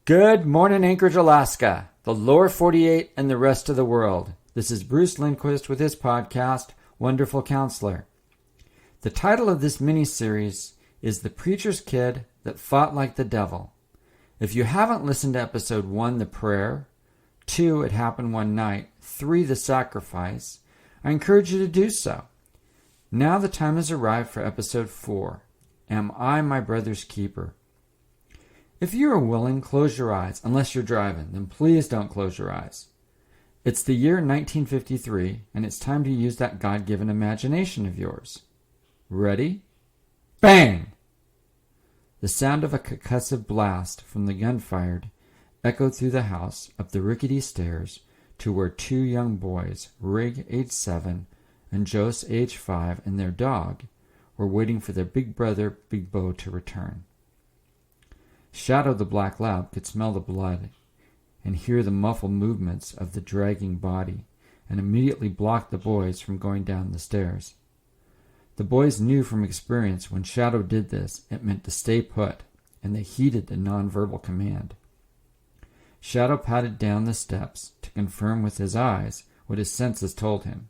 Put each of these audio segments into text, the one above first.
Good morning, Anchorage, Alaska, the lower 48, and the rest of the world. This is Bruce Lindquist with his podcast, Wonderful Counselor. The title of this mini-series is The Preacher's Kid That Fought Like the Devil. If you haven't listened to episode 1, The Prayer, 2, It Happened One Night, 3, The Sacrifice, I encourage you to do so. Now the time has arrived for episode 4, Am I My Brother's Keeper? If you are willing, close your eyes. Unless you're driving, then please don't close your eyes. It's the year 1953, and it's time to use that God-given imagination of yours. Ready? Bang! The sound of a concussive blast from the gun fired echoed through the house, up the rickety stairs, to where two young boys, Rig, age 7, and Jos, age 5, and their dog, were waiting for their big brother, Big Bo, to return. Shadow the black lab could smell the blood and hear the muffled movements of the dragging body, and immediately blocked the boys from going down the stairs. The boys knew from experience when Shadow did this, it meant to stay put, and they heeded the nonverbal command. Shadow patted down the steps to confirm with his eyes what his senses told him.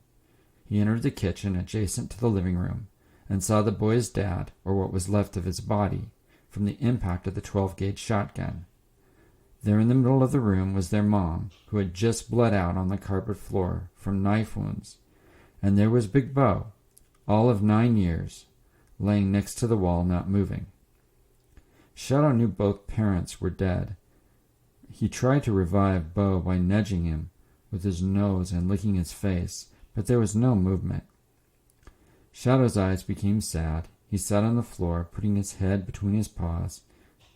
He entered the kitchen adjacent to the living room and saw the boy's dad, or what was left of his body, from the impact of the 12-gauge shotgun. There in the middle of the room was their mom, who had just bled out on the carpet floor from knife wounds, and there was Big Bo, all of 9 years, laying next to the wall, not moving. Shadow knew both parents were dead. He tried to revive Bo by nudging him with his nose and licking his face, but there was no movement. Shadow's eyes became sad. He sat on the floor, putting his head between his paws,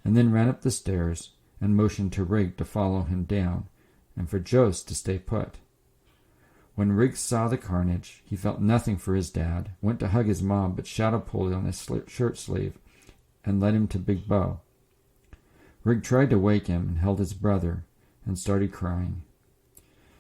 and then ran up the stairs and motioned to Rig to follow him down, and for Jos to stay put. When Rig saw the carnage, he felt nothing for his dad, went to hug his mom, but Shadow pulled on his shirt sleeve and led him to Big Bo. Rig tried to wake him and held his brother and started crying.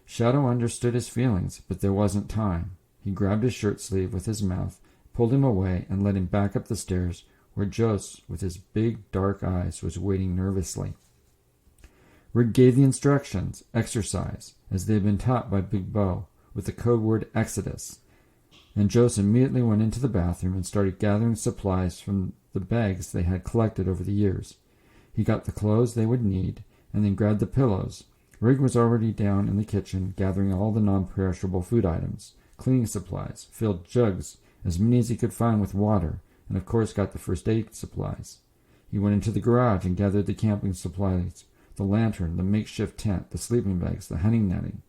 Shadow understood his feelings, but there wasn't time. He grabbed his shirt sleeve with his mouth, pulled him away, and led him back up the stairs, where Jos, with his big dark eyes, was waiting nervously. Rig gave the instructions, exercise, as they had been taught by Big Bo, with the code word Exodus, and Jos immediately went into the bathroom and started gathering supplies from the bags they had collected over the years. He got the clothes they would need, and then grabbed the pillows. Rig was already down in the kitchen, gathering all the non-perishable food items, cleaning supplies, filled jugs, as many as he could find with water, and of course got the first aid supplies. He went into the garage and gathered the camping supplies, the lantern, the makeshift tent, the sleeping bags, the hunting netting,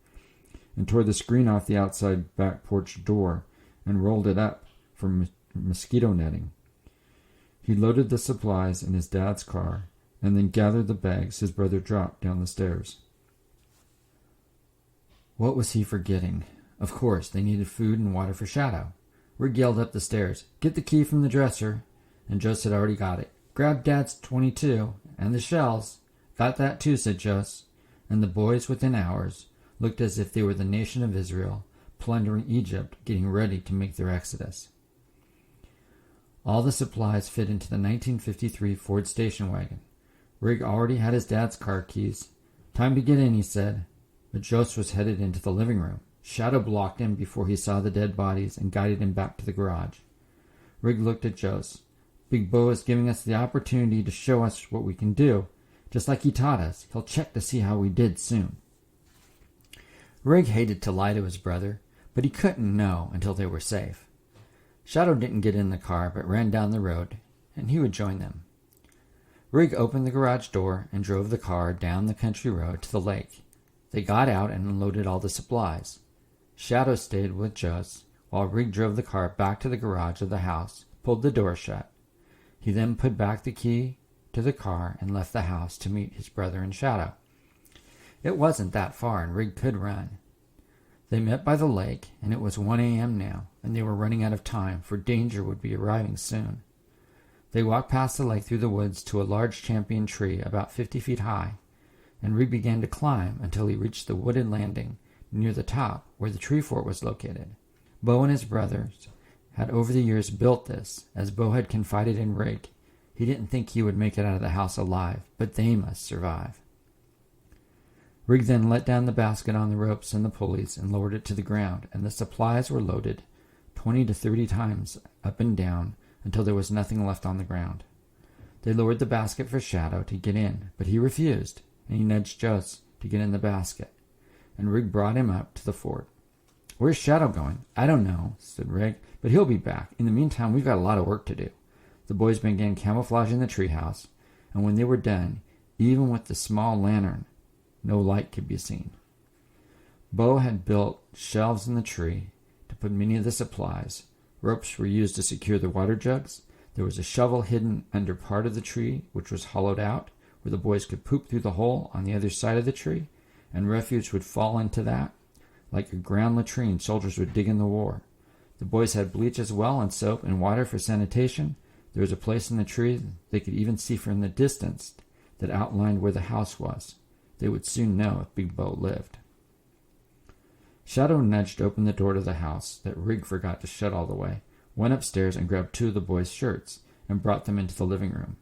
and tore the screen off the outside back porch door and rolled it up for mosquito netting. He loaded the supplies in his dad's car and then gathered the bags his brother dropped down the stairs. What was he forgetting? Of course, they needed food and water for Shadow. Rig yelled up the stairs, "Get the key from the dresser," and Jos had already got it. "Grab Dad's .22 and the shells." "Got that too," said Jos, and the boys within hours looked as if they were the nation of Israel, plundering Egypt, getting ready to make their exodus. All the supplies fit into the 1953 Ford station wagon. Rig already had his dad's car keys. "Time to get in," he said, but Jos was headed into the living room. Shadow blocked him before he saw the dead bodies and guided him back to the garage. Rig looked at Jos. "Big Bo is giving us the opportunity to show us what we can do. Just like he taught us. He'll check to see how we did soon." Rig hated to lie to his brother, but he couldn't know until they were safe. Shadow didn't get in the car, but ran down the road, and he would join them. Rig opened the garage door and drove the car down the country road to the lake. They got out and unloaded all the supplies. Shadow stayed with Jos, while Rig drove the car back to the garage of the house, pulled the door shut. He then put back the key to the car and left the house to meet his brother and Shadow. It wasn't that far, and Rig could run. They met by the lake, and it was 1 a.m. now, and they were running out of time, for danger would be arriving soon. They walked past the lake through the woods to a large champion tree about 50 feet high, and Rig began to climb until he reached the wooded landing near the top where the tree fort was located. Bo and his brothers had over the years built this. As Bo had confided in Rig, he didn't think he would make it out of the house alive, but they must survive. Rig then let down the basket on the ropes and the pulleys and lowered it to the ground, and the supplies were loaded 20 to 30 times up and down until there was nothing left on the ground. They lowered the basket for Shadow to get in, but he refused, and he nudged Joe to get in the basket, and Rig brought him up to the fort. "Where's Shadow going?" "I don't know," said Rig, "but he'll be back. In the meantime, we've got a lot of work to do." The boys began camouflaging the treehouse, and when they were done, even with the small lantern, no light could be seen. Bo had built shelves in the tree to put many of the supplies. Ropes were used to secure the water jugs. There was a shovel hidden under part of the tree, which was hollowed out, where the boys could poop through the hole on the other side of the tree, and refuge would fall into that, like a ground latrine soldiers would dig in the war. The boys had bleach as well, and soap and water for sanitation. There was a place in the tree they could even see from the distance that outlined where the house was. They would soon know if Big Bo lived. Shadow nudged open the door to the house that Rig forgot to shut all the way, went upstairs and grabbed 2 of the boys' shirts and brought them into the living room.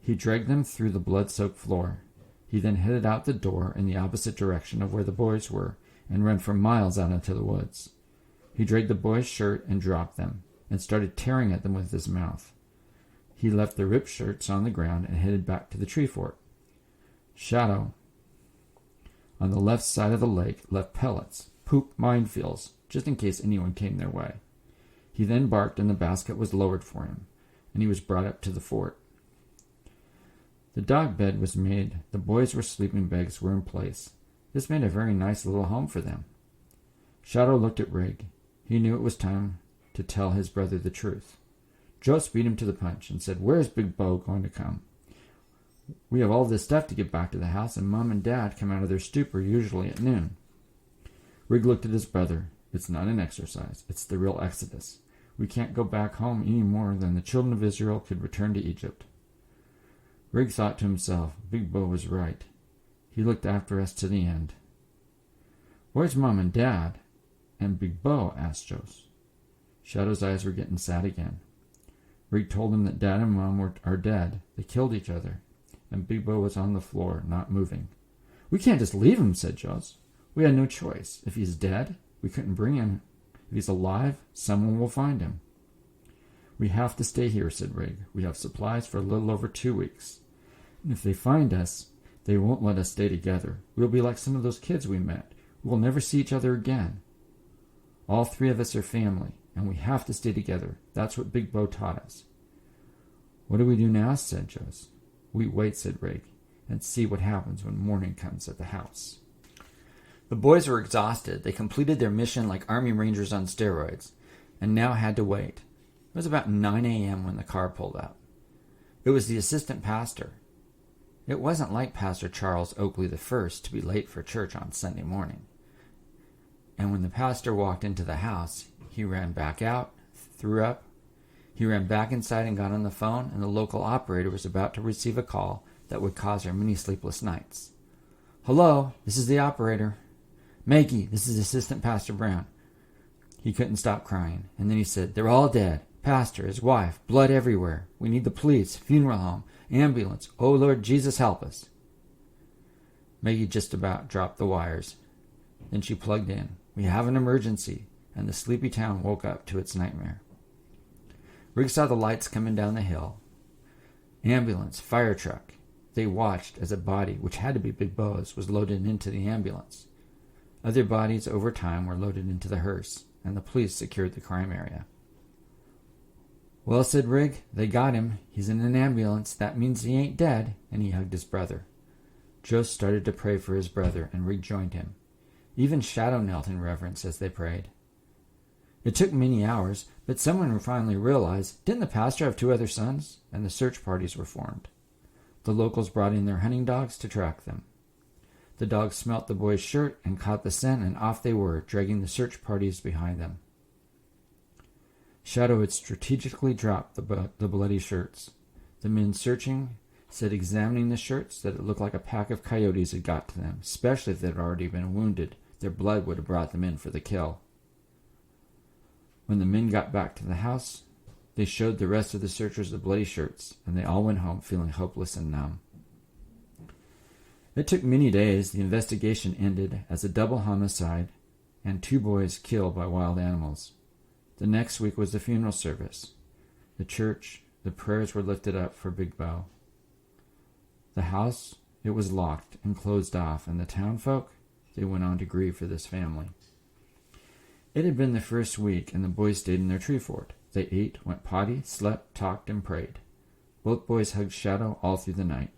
He dragged them through the blood-soaked floor. He then headed out the door in the opposite direction of where the boys were and ran for miles out into the woods. He dragged the boys' shirt and dropped them and started tearing at them with his mouth. He left the ripped shirts on the ground and headed back to the tree fort. Shadow, on the left side of the lake, left pellets, poop minefields, just in case anyone came their way. He then barked and the basket was lowered for him, and he was brought up to the fort. The dog bed was made. The boys' sleeping bags were in place. This made a very nice little home for them. Shadow looked at Rig. He knew it was time to tell his brother the truth. Joe beat him to the punch and said, "Where's Big Bo going to come? We have all this stuff to get back to the house, and Mom and Dad come out of their stupor usually at noon." Rig looked at his brother. "It's not an exercise. It's the real Exodus. We can't go back home any more than the children of Israel could return to Egypt." Rig thought to himself, Big Bo was right. He looked after us to the end. "Where's Mom and Dad and Big Bo?" asked Joe. Shadow's eyes were getting sad again. Rig told him that Dad and Mom are dead. They killed each other. And Big Bo was on the floor, not moving. "We can't just leave him," said Joe. "We had no choice. If he's dead, we couldn't bring him. If he's alive, someone will find him." "We have to stay here," said Rig. "We have supplies for a little over 2 weeks. And if they find us, they won't let us stay together. We'll be like some of those kids we met. We'll never see each other again. All 3 of us are family, and we have to stay together. That's what Big Bo taught us." "What do we do now?" said Joe. "We wait," said Rig, "and see what happens when morning comes at the house." The boys were exhausted. They completed their mission like Army Rangers on steroids, and now had to wait. It was about 9 a.m. when the car pulled up. It was the assistant pastor. It wasn't like Pastor Charles Oakley I to be late for church on Sunday morning. And when the pastor walked into the house, he ran back out, threw up. He ran back inside and got on the phone, and the local operator was about to receive a call that would cause her many sleepless nights. "Hello, this is the operator." "Maggie, this is Assistant Pastor Brown." He couldn't stop crying, and then he said, "They're all dead. Pastor, his wife, blood everywhere. We need the police, funeral home, ambulance. Oh, Lord Jesus, help us." Maggie just about dropped the wires. Then she plugged in. "We have an emergency," and the sleepy town woke up to its nightmare. Rig saw the lights coming down the hill. Ambulance, fire truck. They watched as a body, which had to be Big Bo's, was loaded into the ambulance. Other bodies over time were loaded into the hearse, and the police secured the crime area. "Well," said Rig, "they got him. He's in an ambulance. That means he ain't dead," and he hugged his brother. Joe started to pray for his brother, and Rig joined him. Even Shadow knelt in reverence as they prayed. It took many hours, but someone finally realized, didn't the pastor have 2 other sons? And the search parties were formed. The locals brought in their hunting dogs to track them. The dogs smelt the boy's shirt and caught the scent, and off they were, dragging the search parties behind them. Shadow had strategically dropped the bloody shirts. The men searching said, examining the shirts, that it looked like a pack of coyotes had got to them, especially if they had already been wounded. Their blood would have brought them in for the kill. When the men got back to the house, they showed the rest of the searchers the bloody shirts, and they all went home feeling hopeless and numb. It took many days. The investigation ended as a double homicide and 2 boys killed by wild animals. The next week was the funeral service. The church, the prayers were lifted up for Big Bo. The house, it was locked and closed off, and the town folk, they went on to grieve for this family. It had been the first week, and the boys stayed in their tree fort. They ate, went potty, slept, talked, and prayed. Both boys hugged Shadow all through the night.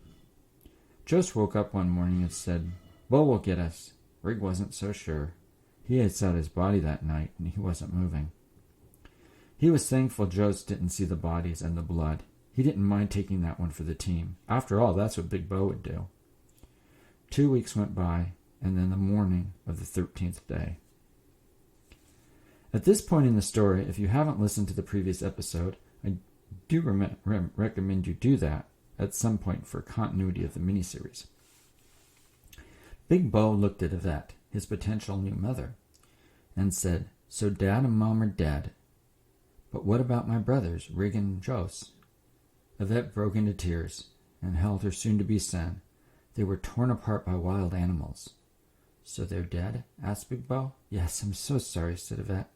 Jost woke up one morning and said, "Bo will get us." Rig wasn't so sure. He had set his body that night, and he wasn't moving. He was thankful Jost didn't see the bodies and the blood. He didn't mind taking that one for the team. After all, that's what Big Bo would do. 2 weeks went by, and then the morning of the 13th day. At this point in the story, if you haven't listened to the previous episode, I do recommend you do that at some point for continuity of the miniseries. Big Bo looked at Yvette, his potential new mother, and said, "So Dad and Mom are dead. But what about my brothers, Rig and Jost?" Yvette broke into tears and held her soon-to-be son. They were torn apart by wild animals. "So they're dead?" asked Big Bo. "Yes, I'm so sorry," said Yvette.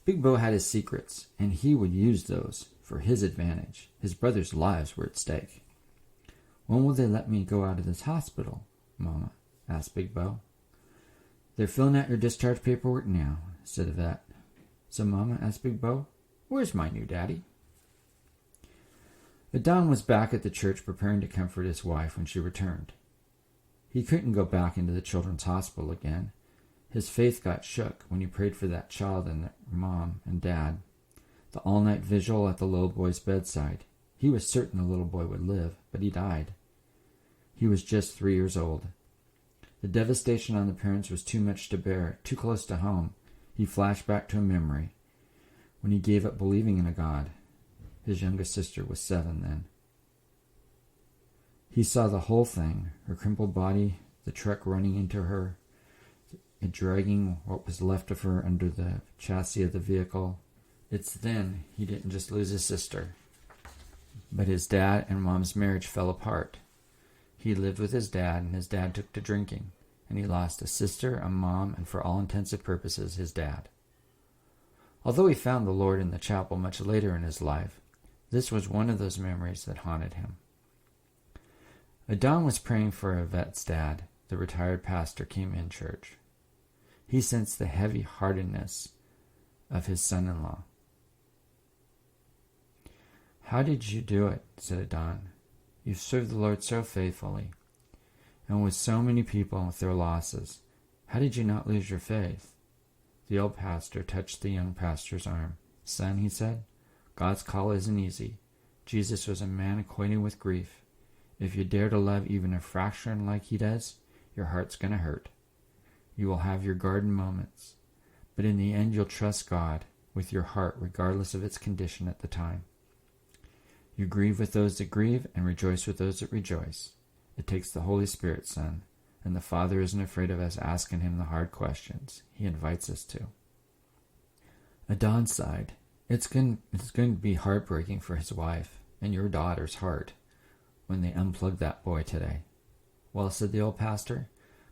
Big Bo had his secrets, and he would use those for his advantage. His brothers' lives were at stake. "When will they let me go out of this hospital, Mama?" asked Big Bo. "They're filling out your discharge paperwork now," said Yvette. "So, Mama," asked Big Bo, "where's my new daddy?" Adon was back at the church preparing to comfort his wife when she returned. He couldn't go back into the children's hospital again. His faith got shook when he prayed for that child and their mom and dad. The all-night vigil at the little boy's bedside. He was certain the little boy would live, but he died. He was just 3 years old. The devastation on the parents was too much to bear, too close to home. He flashed back to a memory when he gave up believing in a God. His youngest sister was 7 then. He saw the whole thing, her crumpled body, the truck running into her, it dragging what was left of her under the chassis of the vehicle. It's then he didn't just lose his sister, but his dad and Mom's marriage fell apart. He lived with his dad, and his dad took to drinking, and he lost a sister, a mom, and for all intents and purposes, his dad. Although he found the Lord in the chapel much later in his life, this was one of those memories that haunted him. Adon was praying for Yvette's dad. The retired pastor came in church. He sensed the heavy-heartedness of his son-in-law. "How did you do it?" said Adon. "You've served the Lord so faithfully, and with so many people with their losses. How did you not lose your faith?" The old pastor touched the young pastor's arm. "Son," he said, "God's call isn't easy. Jesus was a man acquainted with grief. If you dare to love even a fraction like he does, your heart's going to hurt. You will have your garden moments, but in the end you'll trust God with your heart regardless of its condition at the time. You grieve with those that grieve and rejoice with those that rejoice. It takes the Holy Spirit, son, and the Father isn't afraid of us asking him the hard questions. He invites us to." Adon sighed. It's going to be heartbreaking for his wife and your daughter's heart when they unplug that boy today. "Well," said the old pastor,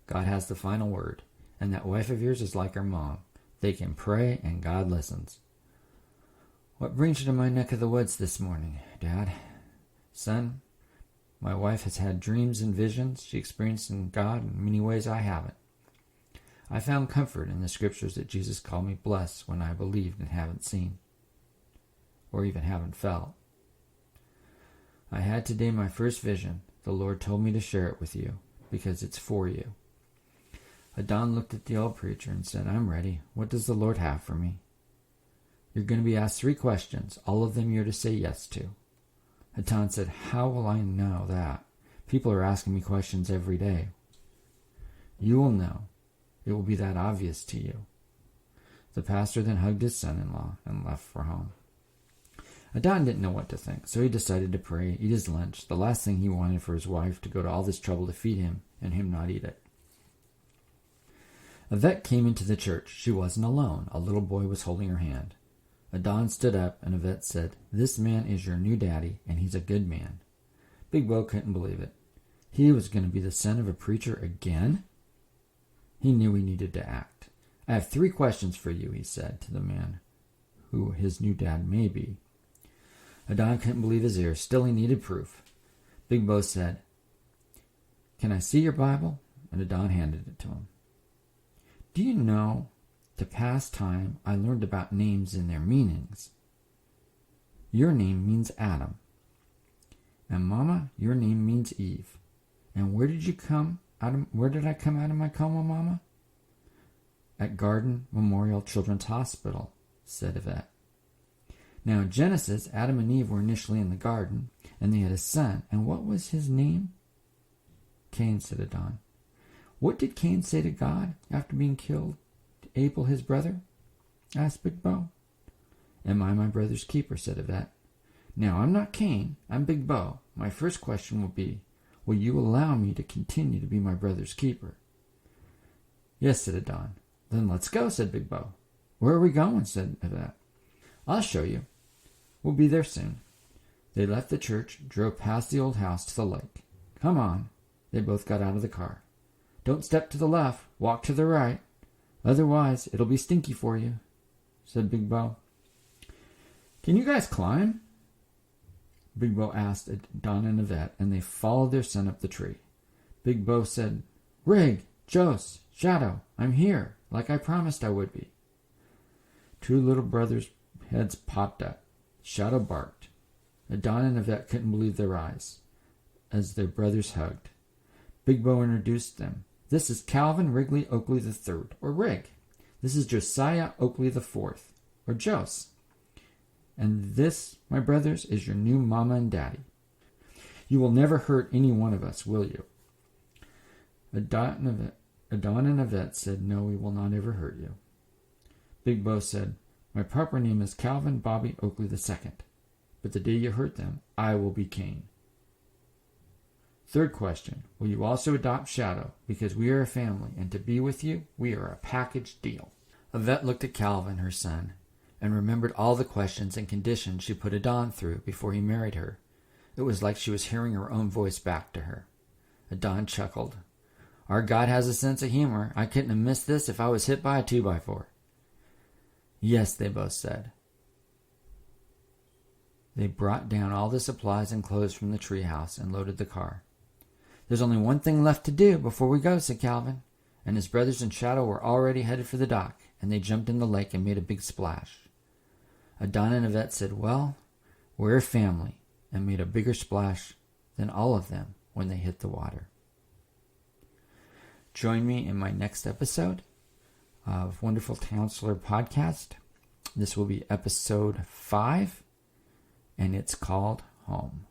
"God has the final word, and that wife of yours is like her mom. They can pray, and God listens." "What brings you to my neck of the woods this morning, Dad?" "Son, my wife has had dreams and visions she experienced in God in many ways I haven't. I found comfort in the scriptures that Jesus called me blessed when I believed and haven't seen, or even haven't felt. I had today my first vision. The Lord told me to share it with you, because it's for you." Adon looked at the old preacher and said, "I'm ready. What does the Lord have for me?" "You're going to be asked 3 questions. All of them you're to say yes to." Adon said, "How will I know that? People are asking me questions every day." "You will know. It will be that obvious to you." The pastor then hugged his son-in-law and left for home. Adon didn't know what to think, so he decided to pray, eat his lunch, the last thing he wanted for his wife to go to all this trouble to feed him and him not eat it. Yvette came into the church. She wasn't alone. A little boy was holding her hand. Adon stood up, and Yvette said, "This man is your new daddy, and he's a good man." Big Bo couldn't believe it. He was going to be the son of a preacher again? He knew he needed to act. I have 3 questions for you, he said to the man who his new dad may be. Adon couldn't believe his ears. Still, he needed proof. Big Bo said, "Can I see your Bible?" And Adon handed it to him. "Do you know, to pass time, I learned about names and their meanings. Your name means Adam. And Mama, your name means Eve. And where did you come out of, where did I come out of my coma, Mama?" "At Garden Memorial Children's Hospital," said Yvette. Now in Genesis, Adam and Eve were initially in the garden, and they had a son. And what was his name? "Cain," said Adon. "What did Cain say to God after being killed? To Abel, his brother?" asked Big Bo. "Am I my brother's keeper?" said Yvette. "Now, I'm not Cain. I'm Big Bo. My first question will be, will you allow me to continue to be my brother's keeper?" "Yes," said Adon. "Then let's go," said Big Bo. "Where are we going?" said Yvette. "I'll show you. We'll be there soon." They left the church, drove past the old house to the lake. "Come on." They both got out of the car. "Don't step to the left. Walk to the right. Otherwise, it'll be stinky for you," said Big Bo. "Can you guys climb?" Big Bo asked Adon and Yvette, and they followed their son up the tree. Big Bo said, "Rig, Jos, Shadow, I'm here, like I promised I would be." 2 little brothers' heads popped up. Shadow barked. Adon and Yvette couldn't believe their eyes as their brothers hugged. Big Bo introduced them. "This is Calvin Wrigley Oakley III, or Rig. This is Josiah Oakley IV, or Jos. And this, my brothers, is your new mama and daddy. You will never hurt any one of us, will you?" Adon and Yvette said, "No, we will not ever hurt you." Big Bo said, "My proper name is Calvin Bobby Oakley II, but the day you hurt them, I will be Cain." Third question, will you also adopt Shadow? Because we are a family, and to be with you, we are a package deal. Yvette looked at Calvin, her son, and remembered all the questions and conditions she put Adon through before he married her. It was like she was hearing her own voice back to her. Adon chuckled. "Our God has a sense of humor. I couldn't have missed this if I was hit by a 2x4. "Yes," they both said. They brought down all the supplies and clothes from the treehouse and loaded the car. "There's only one thing left to do before we go," said Calvin, and his brothers and Shadow were already headed for the dock, and they jumped in the lake and made a big splash. Adon and Yvette said, "Well, we're a family," and made a bigger splash than all of them when they hit the water. Join me in my next episode of Wonderful Counselor Podcast. This will be episode 5, and it's called Home.